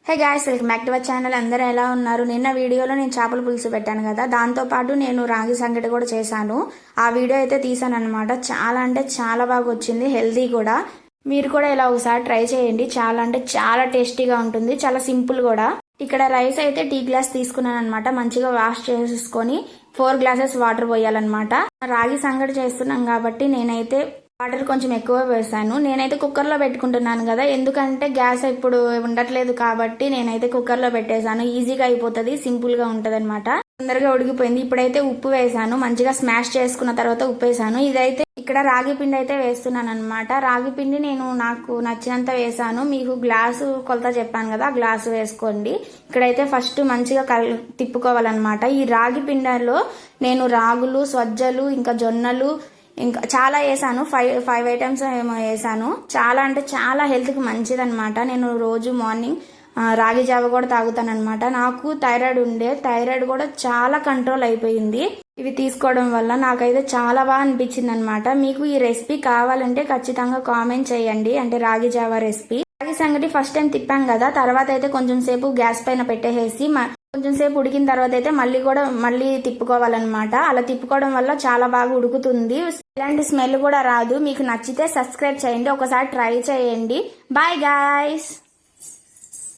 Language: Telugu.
Hey guys, welcome back to our channel. అందరూ ఎలా ఉన్నారు? నిన్న వీడియోలో నేను చేపల పులుసు పెట్టాను కదా, దాంతోపాటు నేను రాగి సంగటి కూడా చేశాను. ఆ వీడియో అయితే తీసాను అనమాట. చాలా అంటే చాలా బాగా వచ్చింది, హెల్తీ కూడా. మీరు కూడా ఇలా ఒకసారి ట్రై చేయండి. చాలా అంటే చాలా టేస్టీగా ఉంటుంది, చాలా సింపుల్ కూడా. ఇక్కడ రైస్ అయితే టీ గ్లాస్ తీసుకున్నాను అనమాట. మంచిగా వాష్ చేసేసుకొని 4 గ్లాసెస్ వాటర్ పోయాలన్నమాట. రాగి సంగటి చేస్తున్నాం కాబట్టి నేనైతే వాటర్ కొంచెం ఎక్కువ వేసాను. నేనైతే కుక్కర్లో పెట్టుకుంటున్నాను కదా, ఎందుకంటే గ్యాస్ ఇప్పుడు ఉండట్లేదు కాబట్టి నేనైతే కుక్కర్లో పెట్టేశాను. ఈజీగా అయిపోతుంది, సింపుల్గా ఉంటుంది అనమాట. తొందరగా ఉడికిపోయింది. ఇప్పుడైతే ఉప్పు వేసాను, మంచిగా స్మాష్ చేసుకున్న తర్వాత ఉప్పు వేసాను. ఇదైతే ఇక్కడ రాగి పిండి అయితే వేస్తున్నాను అనమాట. రాగి పిండి నేను నాకు నచ్చినంత వేసాను. మీకు గ్లాసు కొలత చెప్పాను కదా, ఆ గ్లాసు వేసుకోండి. ఇక్కడైతే ఫస్ట్ మంచిగా తిప్పుకోవాలన్నమాట. ఈ రాగి పిండిలో నేను రాగులు, సజ్జలు, ఇంకా జొన్నలు, ఇంకా చాలా వేసాను. ఫైవ్ ఐటమ్స్ ఏమో వేసాను. చాలా అంటే చాలా హెల్త్కి మంచిదనమాట. నేను రోజు మార్నింగ్ రాగి జావ కూడా తాగుతానమాట. నాకు థైరాయిడ్ ఉండే, థైరాయిడ్ కూడా చాలా కంట్రోల్ అయిపోయింది ఇవి తీసుకోవడం వల్ల. నాకైతే చాలా బాగా అనిపించింది అనమాట. మీకు ఈ రెసిపీ కావాలంటే ఖచ్చితంగా కామెంట్ చేయండి, అంటే రాగి జావ రెసిపీ. రాగి సంగటి ఫస్ట్ టైం తిప్పాం కదా, తర్వాత అయితే కొంచెం సేపు గ్యాస్ పైన పెట్టేసి కొంచెం సేపు ఉడికిన తర్వాత అయితే మళ్ళీ తిప్పుకోవాలన్నమాట. అలా తిప్పుకోవడం వల్ల చాలా బాగా ఉడుకుతుంది, ఇలాంటి స్మెల్ కూడా రాదు. మీకు నచ్చితే సబ్స్క్రైబ్ చేయండి, ఒకసారి ట్రై చేయండి. Bye guys.